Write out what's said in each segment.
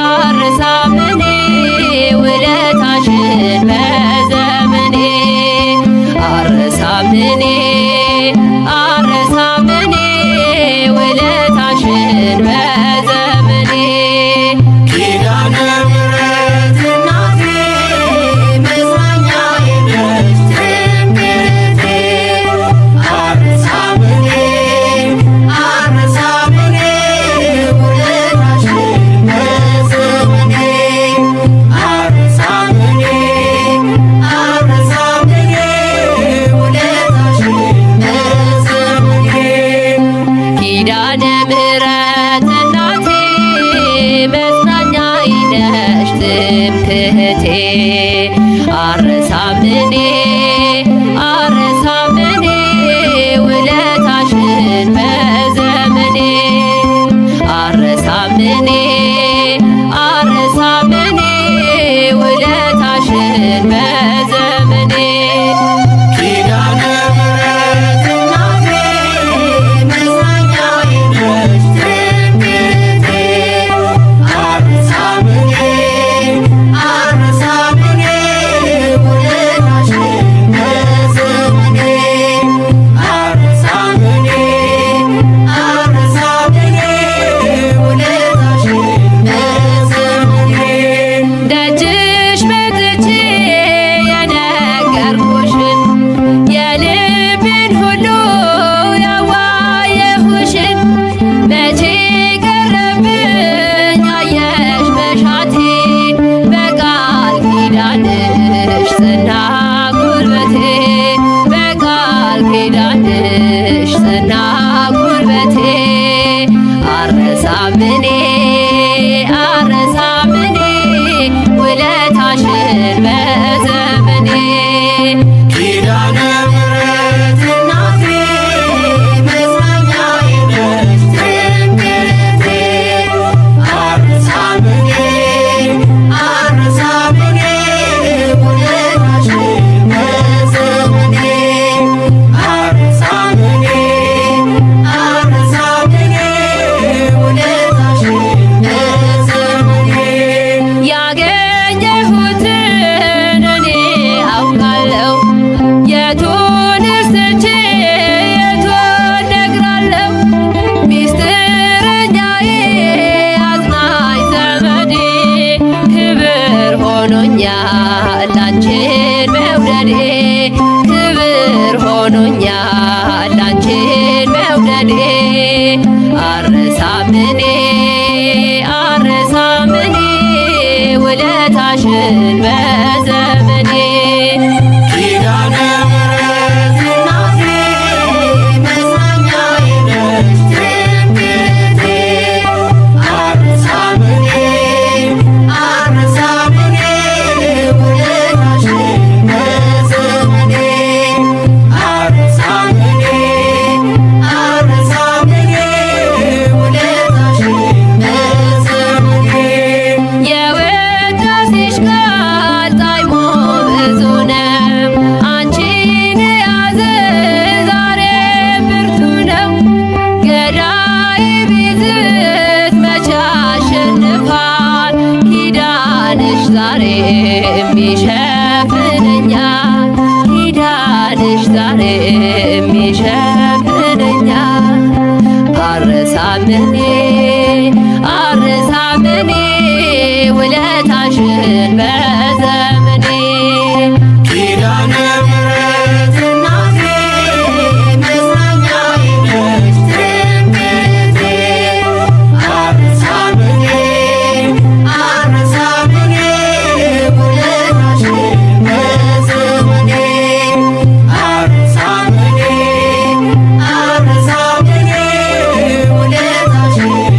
አረሳም እኔ ውለታሽን በዘመኔ አረሳም እኔ ውለታሽን በዘመኔ ኪዳነ ምሕረት እናቴ መጽናኛዬ ነሽ ትምክህቴ አረሳም እኔ ውለታሽን በዘመኔ አረሳም እኔ ውለታሽን በዘመኔ ኪዳነ ምሕረት እናቴ መጽናኛዬ ነሽ ትምክህቴ አረሳም እኔ ውለታሽን በዘመኔ አረሳም እኔ ውለታሽን በዘመኔ ኪዳነ ምሕረት እናቴ መጽናኛዬ ነሽ ትምክህቴ አረሳም እኔ ውለታሽን በዘመኔ አረሳም እኔ ውለታሽን በዘመኔ ደጅሽ መጥቼ የነገርኩሽን የልቤን ሁሉ ያዋየሁሽን መቼ ቀረብኝ አየሽ መሻቴ በቃል ኪዳንሽ ጸና ጉልበቴ በቃል ኪዳንሽ ጸና ጉልበቴ አረሳም እኔ ውለታሽን በዘመኔ ኪዳነ ምሕረት እናቴ መጽናኛዬ ነሽ ትምክህቴ አረሳም እኔ ውለታሽን በዘመኔ አረሳም እኔ ውለታሽን በዘመኔ ያገኘሁትን እኔ አውቃለሁ የቱንስ ትቼ የቱን ነግራለሁ ሚስጥረኛዬ አጽናኝ ዘመዴ ክብር ሆኖኛል አንቺን መውደዴ ክብር ሆኖኛል አንቺን መውደዴ አረሳም እኔ ውለታሽን በዘመኔ ኪዳነ ምሕረት እናቴ መጽናኛዬ ነሽ ትምክህቴ አረሳም እኔ ውለታሽን በዘመኔ አረሳም እኔ ውለታሽን በዘመኔ የውዳሴሽ ቃል ጣዕሙ ብዙ ነው አንቺን የያዘ ዛሬም ብርቱ ነው ገዳይ ቢዝት መቼ ያሸንፋል ኪዳንሽ ዛሬም ይሸፍነኛል ኪዳንሽ ዛሬም ይሸፍነኛል አረሳም እኔ ውለታሽን በዘመኔ ኪዳነ ምሕረት እናቴ መጽናኛዬ ነሽ ትምክህቴ አረሳም እኔ ውለታሽን በዘመኔ አረሳም እኔ ውለታሽን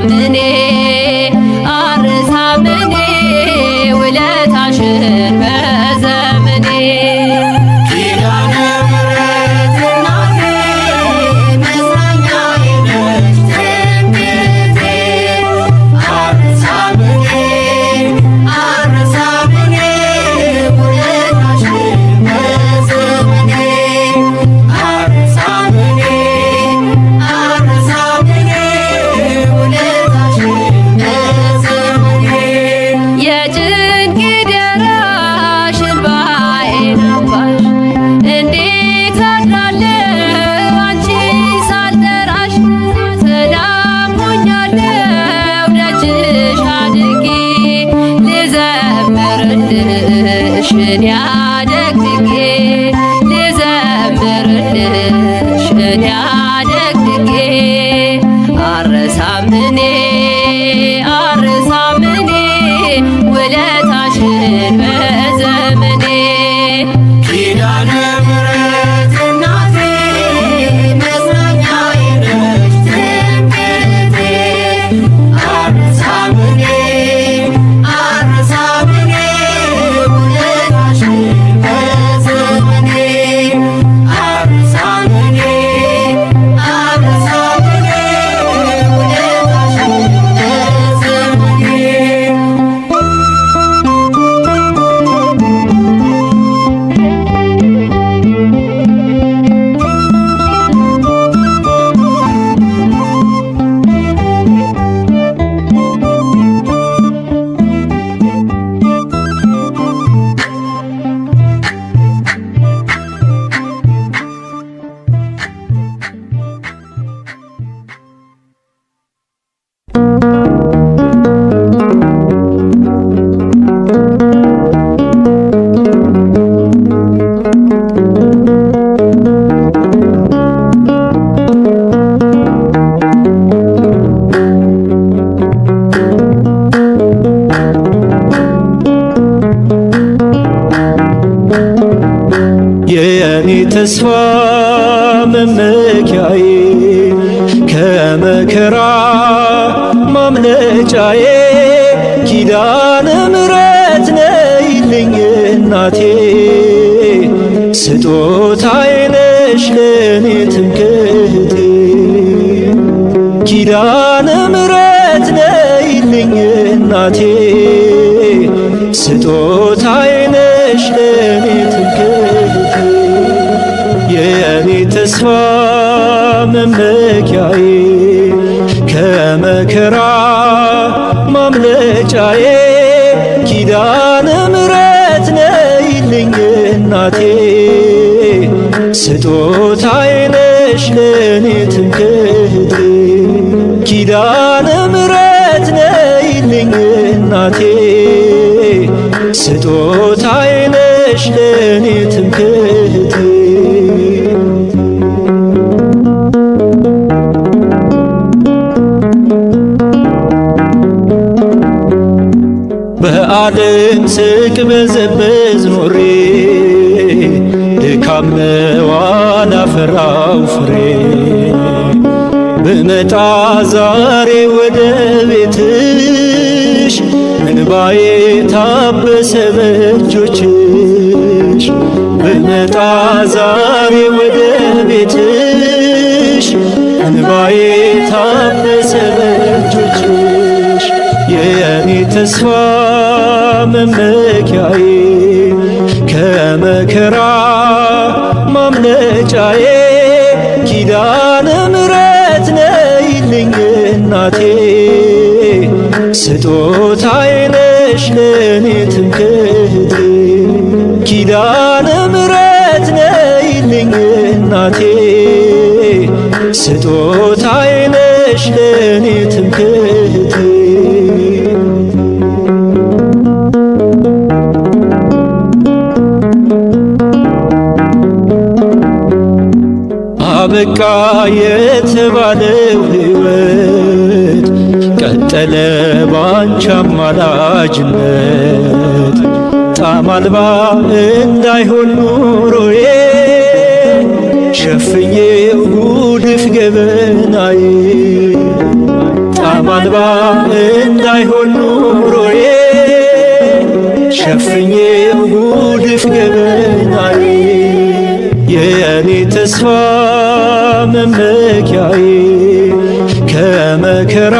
አልረሳምኔ አልረሳምኔ ውለታሽን በዘመኔ ኪዳነ ምሕረት እናቴ መጽናኛዬ ነሽ ትምክህቴ አልረሳምኔ አልረሳምኔ ውለታሽን በዘመኔ አልረሳምኔ አልረሳምኔ ውለታሽን በዘመኔ የጭንቅ ደራሽ እንባዬን አባሽ እንዴት አድራለሁ አንቺ ሳልጠራሽ ሰላም ሆኛለሁ ደጅሽ አድጌ ልዘምርልሽ እኔ አደግድጌ ልዘምርልሽ እኔ አደግድጌ አልረሳምኔ አልረሳምኔ ውለታሽን በዘመኔ ኪዳነ ምሕረት እናቴ መጽናኛዬ ነሽ ትምክህቴ አልረሳምኔ አልረሳምኔ ውለታሽን በዘመኔ አልረሳምኔ አልረሳምኔ ውለታሽን በዘመኔ የኔ ተስፋ መመኪያዬ ከመከራ ማምለጫዬ ኪዳነ ምሕረት ነይልኝ እናቴ ስጦታዬ ነሽ ለኔ ትምክህቴ ኪዳነ ምሕረት ነይልኝ እናቴ ስጦታዬ ነሽ ለኔ ትምክህቴ የኔ ተስፋ መመኪያዬ ከመከራ ማምለጫዬ ኪዳነ ምሕረት ነይልኝ እናቴ ስጦታዬ ነሽ ለኔ ትምክህቴ ኪዳነ ምሕረት ነይልኝ እናቴ ስጦታዬ ነሽ ለኔ ትምክህቴ በዓለም ስቅበዘበዝ ኖሬ ድካም ነው አላፈራው ፍሬ ብመጣ ዛሬ ወደ ቤትሽ እንባዬ ታበሰ በእጆችሽ ብመጣ ዛሬ ወደ ቤትሽ እንባዬ ታበሰ በእጆችሽ የኔ ተስፋ መመኪያዬ ከመከራ ማምለጫዬ ኪዳነ ምሕረት ነይልኝ እናቴ ስጦታዬ ነሽ ለኔ ትምክህቴ ኪዳነ ምሕረት ነይልኝ እናቴ ስጦታዬ ነሽ ለኔ ትምክህቴ አበቃ የተባለው ሕይወት ቀጠለ ባንቺ አማላጅነት ጣዕም አልባ እንዳይሆን ኑሮዬ ሸፍኜው ጉድፍ ገበናዬ ጣም አልባ እንዳይሆን ኑሮዬ ሸፍኜው ጉድፍ ገበናዬ የኔ ተስፋ መመኪያዬ ከመከራ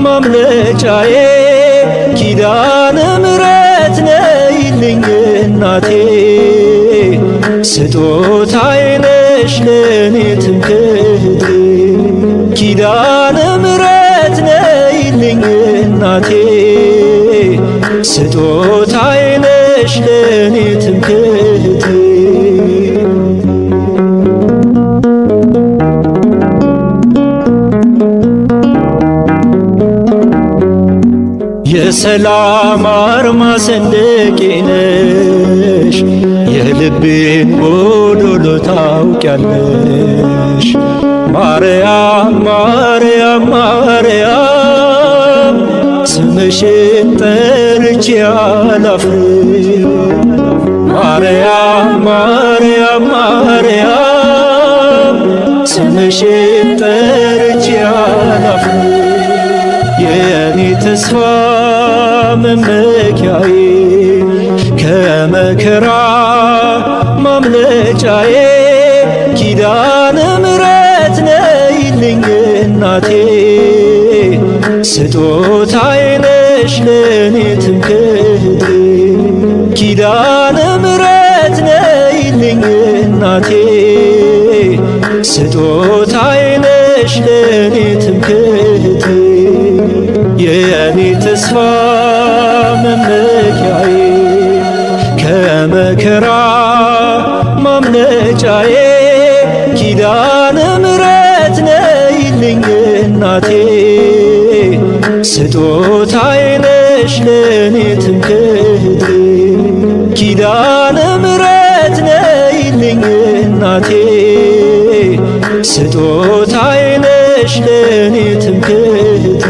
ማምለጫዬ ኪዳነ ምሕረት ነይልኝ እናቴ ስጦታዬ ነሽ ለኔ ትምክህቴ ኪዳነ ምሕረት ነይልኝ እናቴ ስጦታዬ ነሽ ለኔ ትምክህቴ የሰላም አርማ ሰንደቄ ነሽ የልቤን ጎዶሎ ታውቂያለሽ ማርያም ማርያም ማርያም ስምሽን ጠርቼ አላፍርም ማርያም ማርያም ማርያም ስምሽን ጠርቼ አላፍርም የኔ ተስፋ መመኪያዬ ከመከራ ማምለጫዬ ኪዳነ ምሕረት ነይልኝ እናቴ ስጦታዬ ነሽ ለኔ ትምክህቴ ኪዳነ ምሕረት ነይልኝ እናቴ ስጦታዬ ነሽ ለኔ ትምክህቴ የኔ ተስፋ መመኪያዬ ከመከራ ማምለጫዬ ኪዳነ ምሕረት ነይልኝ እናቴ ስጦታዬ ነሽ ለኔ ትምክህቴ ኪዳነ ምሕረት ነይልኝ እናቴ ስጦታዬ ነሽ ለኔ ትምክህቴ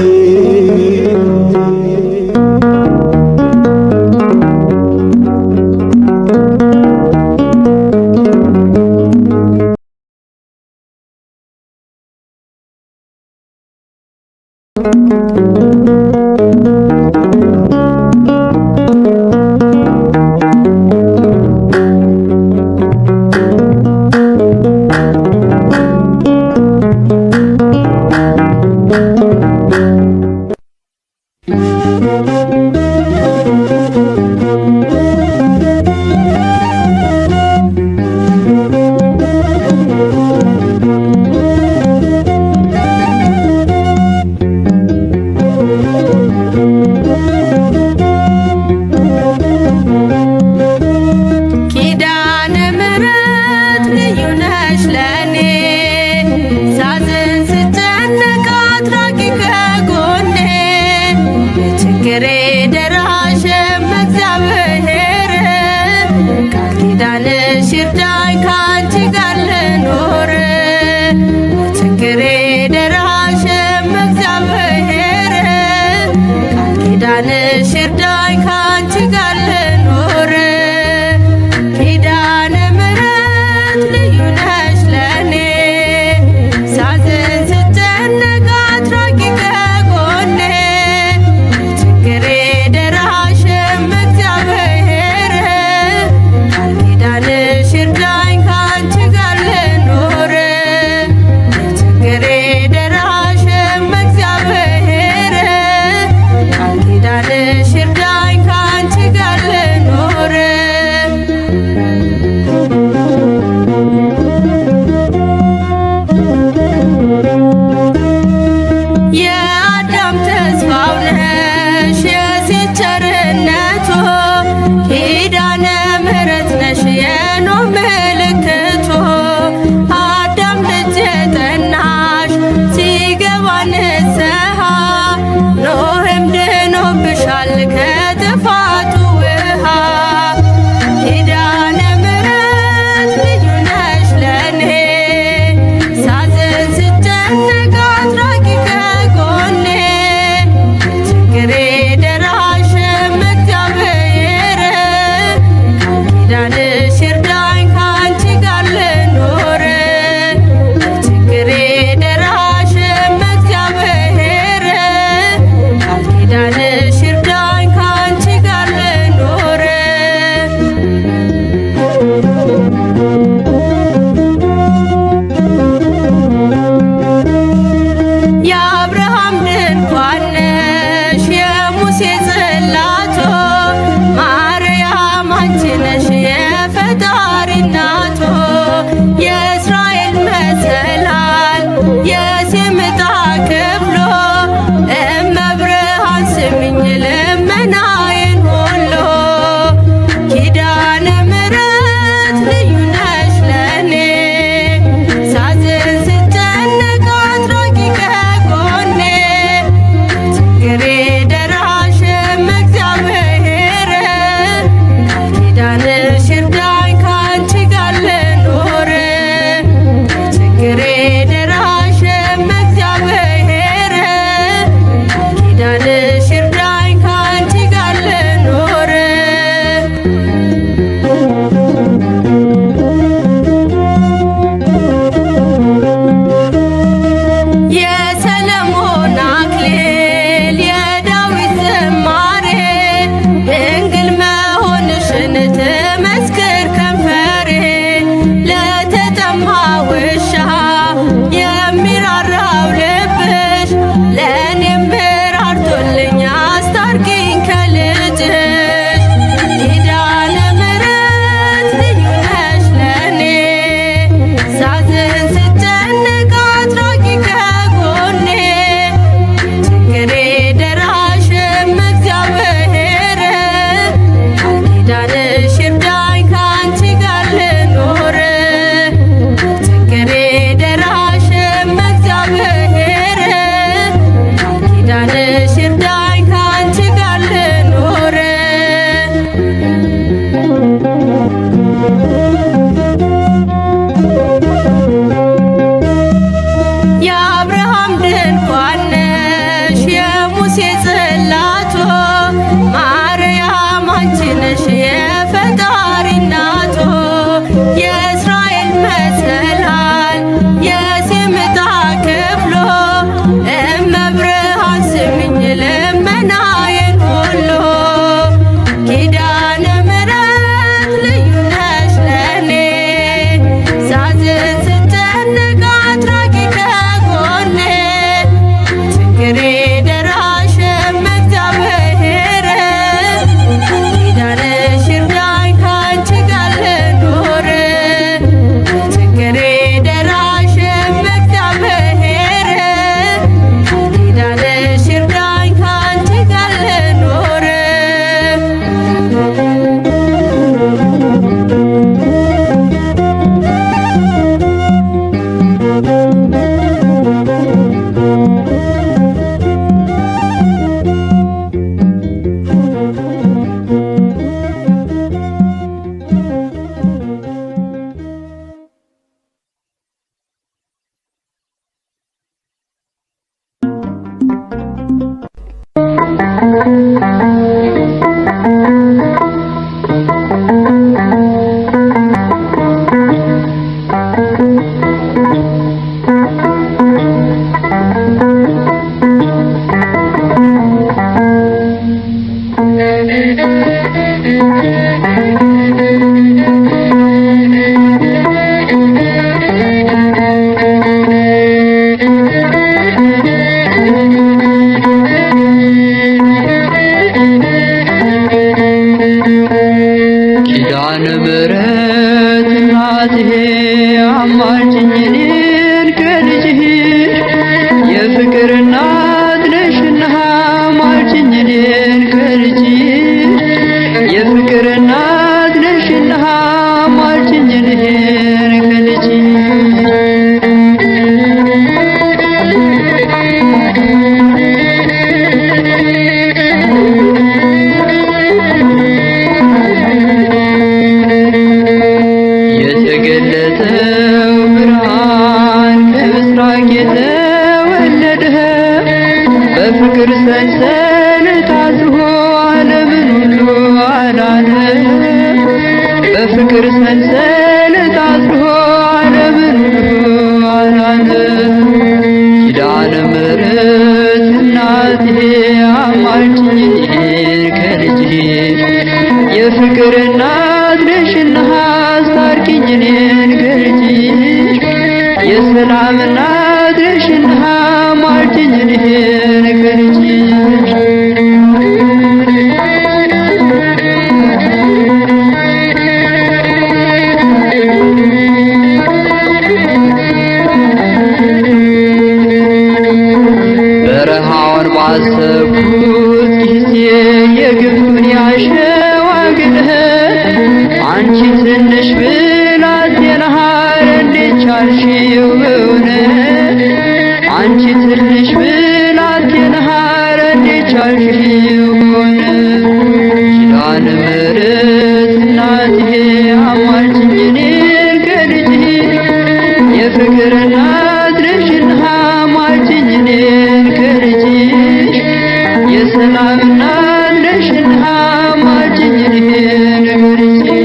ሰንሰለት አስሮ ዓለምን ሁሉ አዳነ። በፍቅር ሰንሰለት አስሮ ዓለምን ሁሉ አዳነ። ኪዳነ ምሕረት እናቴ አማልጅኝ ከልጅሽ የፍቅር እናት ነሽና አስታርቂኝ እኔን ከልጅሽ የሰላም እናት ነሽና አማልጅኝ እኔን ከልጅሽ በረሃውን ባሰብኩት ጊዜ የግብቱን ያሸዋ ግለት አንቺ ትንሽ ብላቴና እንዴት ቻልሽው በእውነት አንቺ ትንሽ ብላቴና እንዴት ቻልሽው በእውነት ኪዳነ ምሕረት እናቴ አማልጅኝ እኔን ከልጅሽ የፍቅር እናት ነሽና አማልጅኝ እኔን ከልጅሽ የሰላም እናት ነሽና አማልጅኝ እኔን ከልጅሽ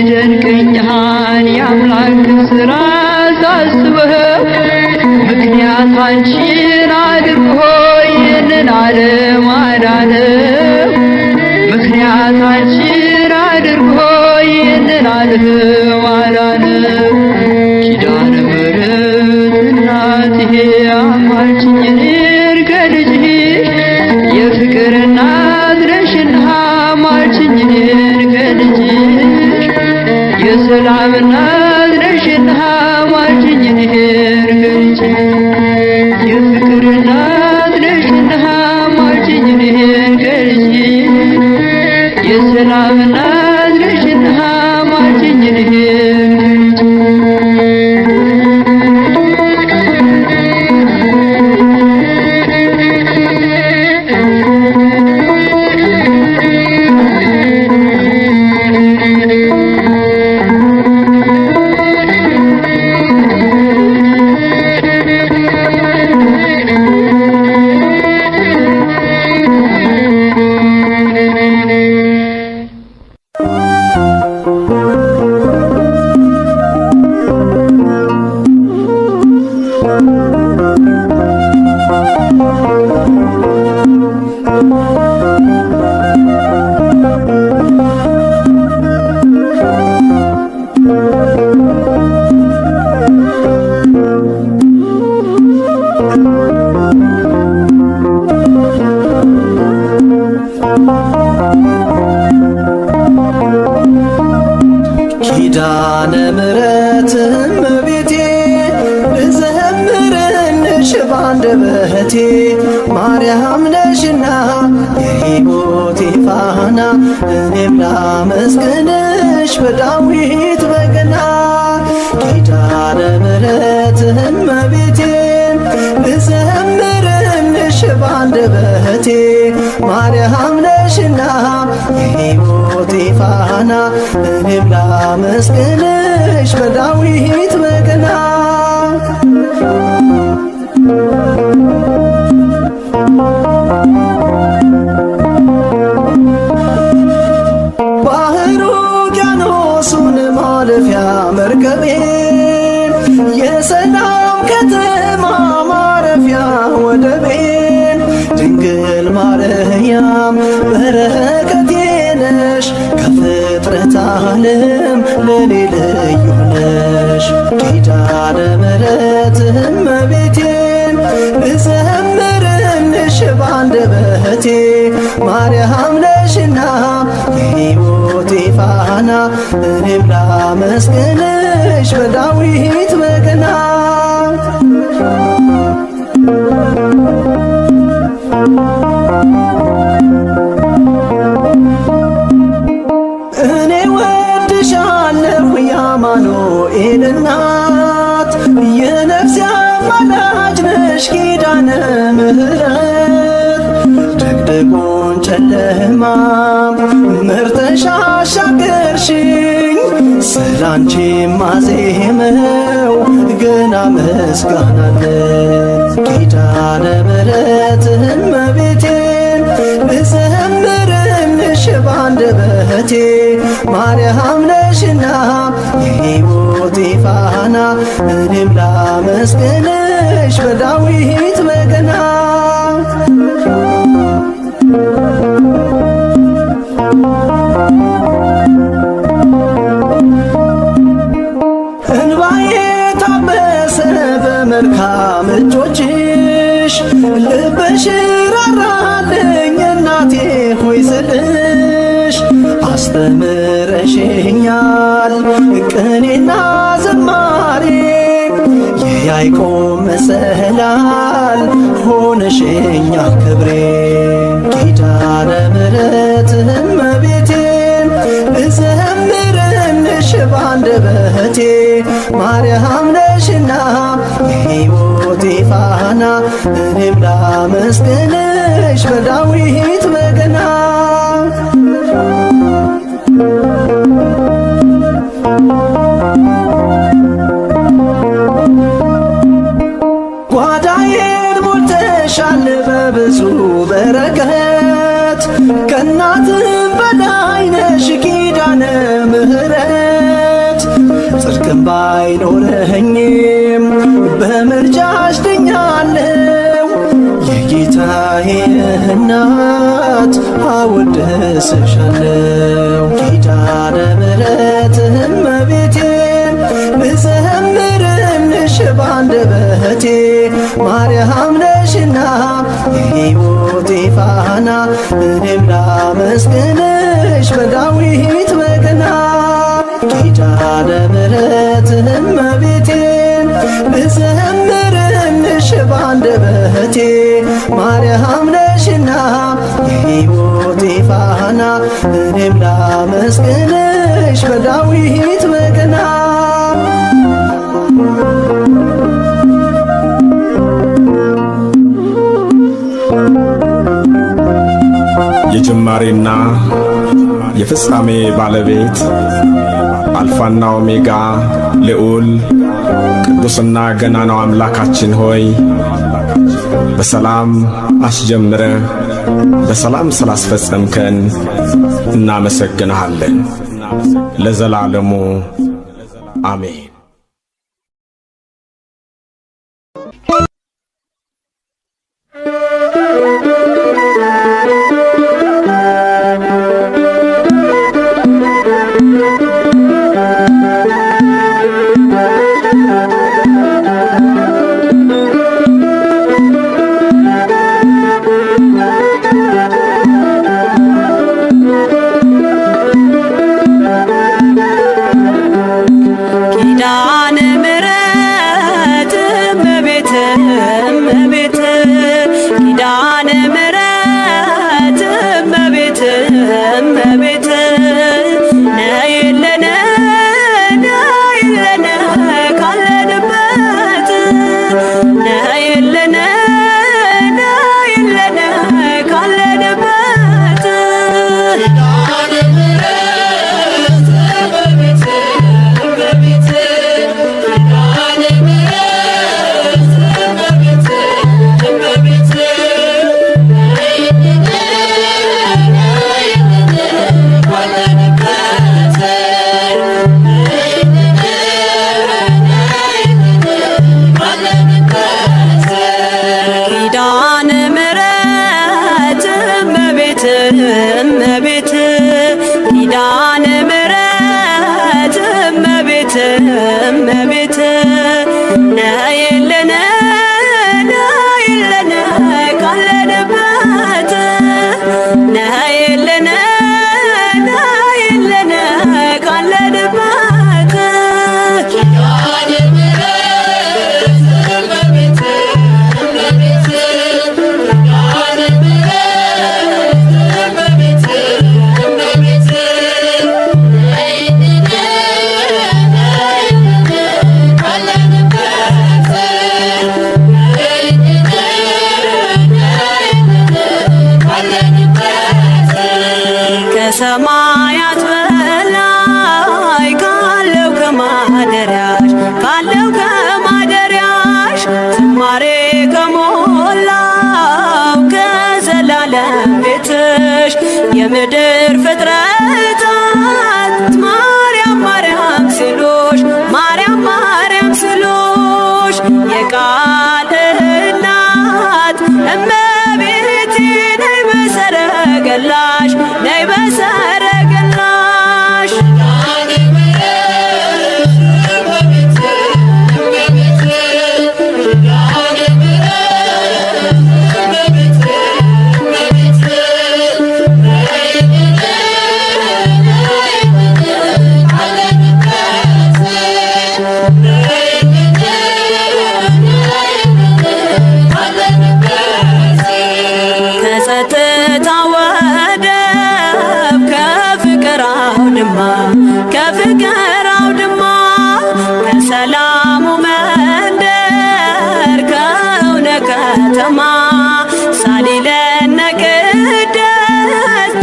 ይደንቀኛል የአምላክ ሥራ ሳስበው ምክንያት አንቺን አድርጎ ይህንን ዓለም አዳነው። ምክንያት አንቺን አድርጎ ይህንን ዓለም አዳነው። ኪዳነ ምሕረት እናቴ አማልጅኝ እኔን ከልጅሽ የፍቅር እናት ነሽና አማልጅኝ እኔን ከልጅሽ የሰላም እናት ነሽና አማልጅኝ እኔን ከልጅሽ የፍቅር እናት ነሽና አማልጅኝ እኔን ከልጅሽ የሰላም እናት ነሽና አማልጅኝ እኔን ኪዳነ ምሕረት እመቤቴ ልዘምርልሽ ባንደበቴ ማርያም ነሽና የሕይወቴ ፋና እኔም ላመስግንሽ በዳዊት በገና ኪዳነ ምሕረት እመቤቴ ልዘምርልሽ ባንደበቴ ማርያም ነሽና የሕይወቴ ፋና እኔም ላመስግንሽ በዳዊት በገና ባህሩ ውቅያኖሱን ማለፊያ መርከቤ የሰላም ከተማ ማረፊያ ወደቤ ድንግል ማርያም በረከቴ ነሽ ከፍጥረት ዓለም ለኔ ልዩ ነሽ ኪዳነ ምሕረት እመቤቴ ልዘምርልሽ ባንደበቴ ማርያም ነሽና የሕይወቴ ፋና እኔም ላመስግንሽ በዳዊት በገና እኔ ወድሻለሁ የአማኑኤል እናት የነፍሴ አማላጅ ነሽ ኪዳነ ምሕረት ድቅድቁ ጨለማ መርተሽ አሻገርሽኝ ስላንቺ ማዜመው ገና ምስጋና አለኝ ኪዳነ ምሕረት እመቤቴን ብዘምርልሽ ባንደበቴ ማርያም ነሽና የሕይወቴ ፋና እኔም ላመስግንሽ በዳዊት በገና እንባዬ ታበሰ በመልካም እጆችሽ ልብሽ ራራልኝ እናቴ ሆይ ስልሽ አስተምረሽኛል ቅኔና ዝማሬ የያዕቆብ መሰላል ሆነሽኛል ክብሬ ኪዳነ ምሕረት እመቤቴን እዘምርልሽ ባንደበቴ ማርያም ነሽና የሕይወቴ ፋና እኔም ላመስግንሽ በዳዊት በገና ጓዳዬን ሞልተሻል በብዙ በረከት ከእናትም በላይ ነሽ ኪዳነ ምሕረት ጽድቅም ባይኖረኝም በምልጃሽ ድኛለሁ የጌታዬ እናት አወድስሻለሁ ኪዳነ ምሕረት እመቤቴን ብዘምርልሽ ባንደበቴ ማርያም ነሽና የሕይወቴ ፋና እኔም ላመስግንሽ በዳዊት በገና ኪዳነ ምሕረት እመቤቴን ብዘምርልሽ ባንደበቴ ማርያም ነሽና የሕይወቴ ፋና እኔም ላመስግንሽ በዳዊት በገና የጅማሬና የፍጻሜ ባለቤት አልፋና ኦሜጋ ልዑል ቅዱስና ገናናው አምላካችን ሆይ በሰላም አስጀምረ በሰላም ስላስፈጸምከን እናመሰግንሃለን ለዘላለሙ አሜን። ኪዳነ ከሰማያት በላይ ካለው ከማደሪያሽ ዝማሬ ከሞላው ከዘላለም ቤትሽ የምድር ፍጥረታት ማርያም ማርያም ሲሉሽ ማርያም ማርያም ሲሉሽ የቃል እናት እመቤቴ ነይ በሰረገላሽ ነይ በሰረገላሽ ከጸጥታ ወደብ ከፍቅር አውድማ ከሰላሙ መንደር ከእውነ ከተማ ሳሊለነ ቅደስ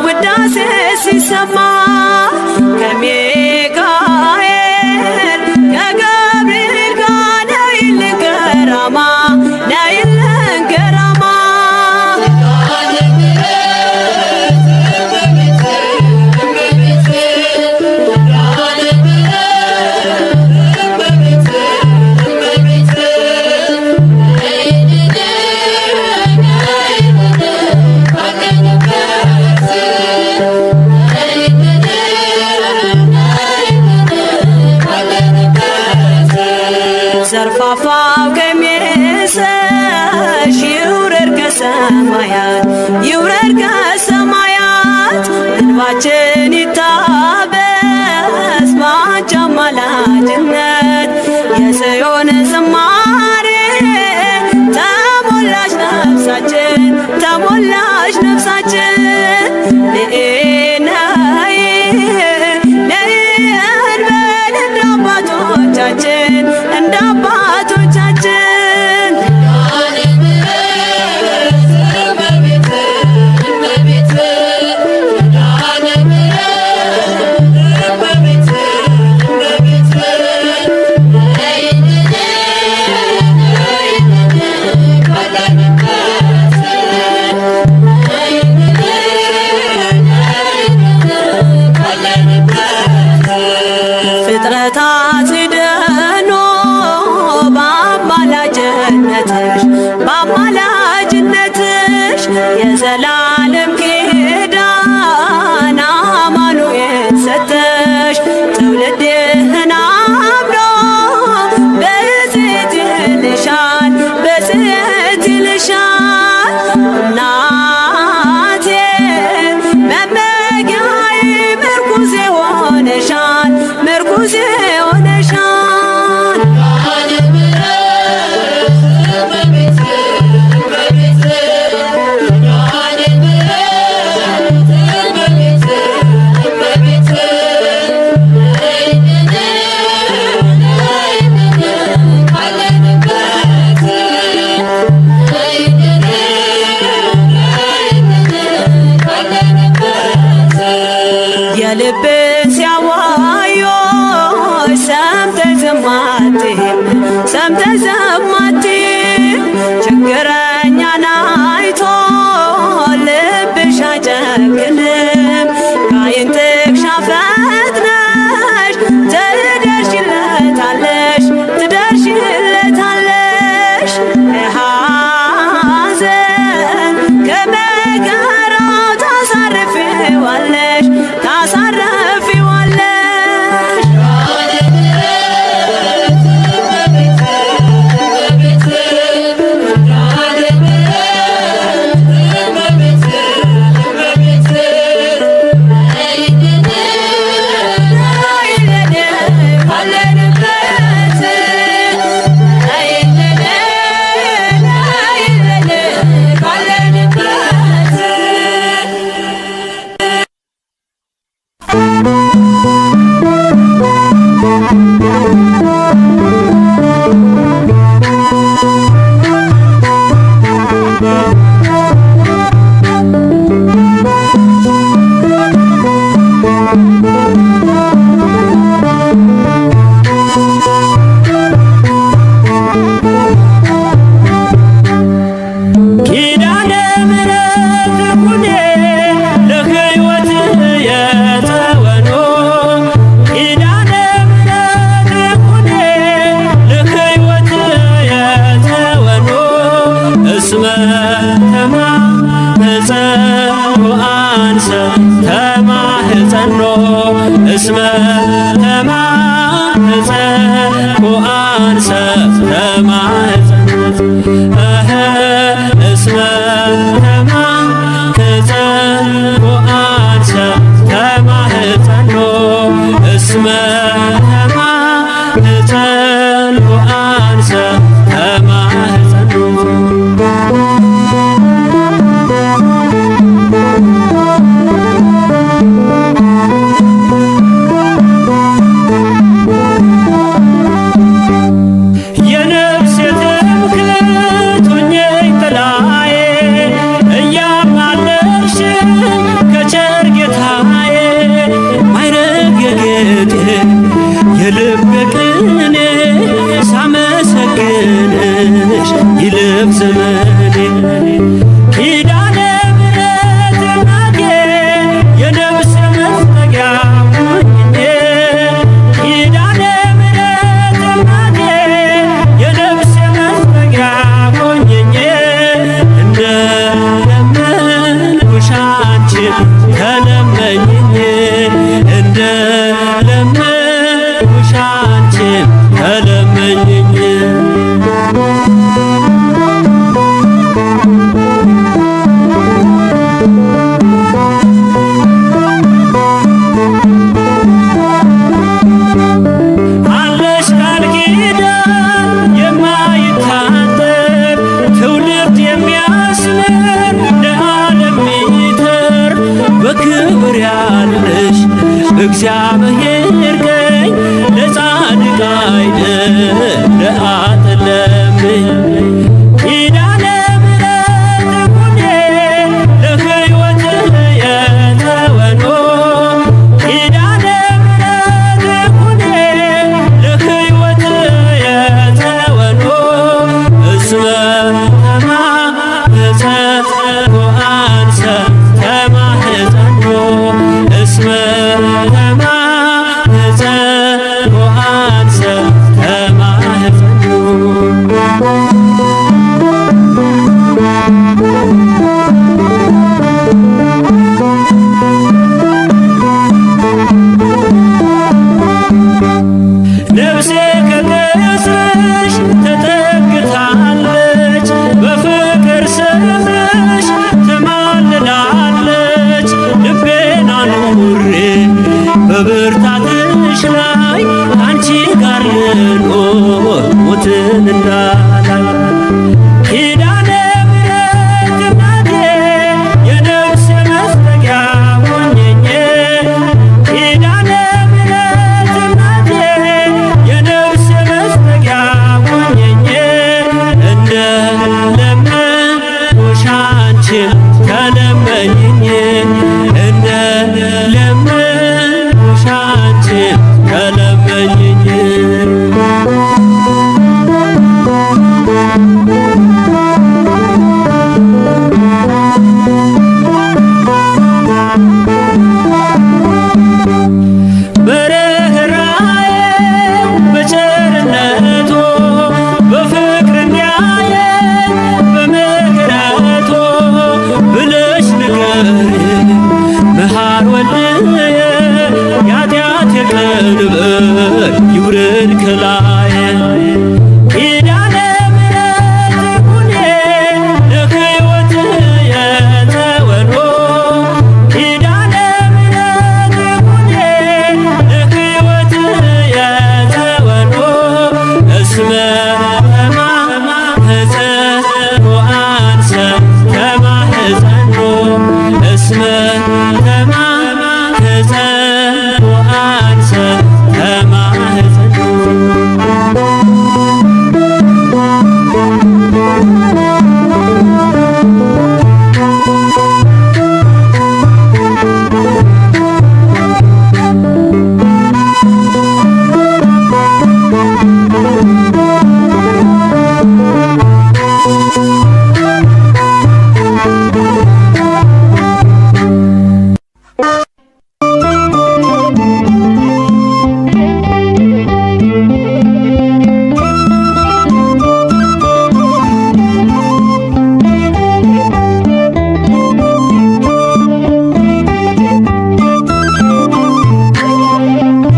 ውዳሴ ሲሰማ ከሚካኤል ከገብርኤል ጋር ነይልን ገራማ ነይልን ገራማ ዘርፋፋው ቀሚስሽ ይውረድ ከሰማያት እንባችን ይታበስ ባንቺ አማላጅነት የጽዮን ዝማሬ ተሞላሽ ነፍሳችን ነይ እንበል እንደ አባቶቻችን ፍጥረታት ሲደኑ በአማላጅነትሽ የዘላለም ኪዳን አማኑኤል ሰጠሽ ትውልድህን አምኖ በጽዮን ይልሻል እናቴ መመጊያዬ ምርኩዜ ሆነሻል ኩኔ ለሕይወት የተወኖ ኪዳነ ምሕረት ኩኔ ለሕይወት የተወኖ እስመ ተማህፀኖ አንሰ ተማህፀኖ እስመ ተማህፀኖ አንሰ ተማህፀኖ እስመ ተማህፀኖ አንሰ ተማህፀኖ እስመ ተማህፀኖ አንሰ ተማህፀኖ የነፍሴ ትምክህት ሁኚኝ ጥላዬ እያማለድሽኝ ከቸር ጌታዬ ማዕረግ የጌጤ የልቤ ቅኔ ሳመሰግንሽ ይለፍ ዘመኔ ኪዳነ ምሕረት እናቴ የነፍሴ መጠጊያ ሁኚኝ ኪዳነ ምሕረት እናቴ የነፍሴ መጠጊያ ሁኚኝ እንደለመንኩሽ አንቺን ተለመኝኝ እንደለመንኩሽ አንቺን ተለመኝኝ አለሽ ቃል ኪዳን የማይታጠር ትውልድ የሚያስምር ለዓለም ሚተር በክብር ያለሽ እግዚአብሔር ቀኝ ለጻድቅ አይደል ለአጥለምኝ ኪዳነ ምሕረት ኩኔ ለሕይወት የተወኖ ኪዳነ ምሕረት ኩኔ ለሕይወት የተወኖ እስመ ተማህፀኖ አንሰ ተማህፀኖ እስመ ተማህፀኖ አንሰ ተማህፀኖ ነፍሴ ከቅስርሽ ተጠግታለች በፍቅር ስምሽ ትማልላለች ልቤን አኑሬ በብርታትሽ ላይ አንቺ ጋር ልኖር ሞትን እንዳላይ ኪዳነ ምሕረት እናቴ የነፍሴ መጠጊያ ሁኚኝ ኪዳነ ምሕረት እናቴ የነፍሴ መጠጊያ ሁኚኝ እንደለመንኩሽ አንቺን ተለመኝኝ እንደለመንኩሽ አንቺን ተለመኝኝ በርኅራኄው በቸርነቱ በፍቅር እንዲያየን በምሕረቱ ብለሽ ንገሪኝ መሐር ወልድየ የኃጢአቴ ቀንበር ይውረድ ከላዬ ኪዳነ ምሕረት ኩኔ ለሕይወት የተወኖ ኪዳነ ምሕረት ኩኔ ለሕይወት የተወኖ እስመ ተማህፀኖ አንሰ ተማህፀኖ እስመ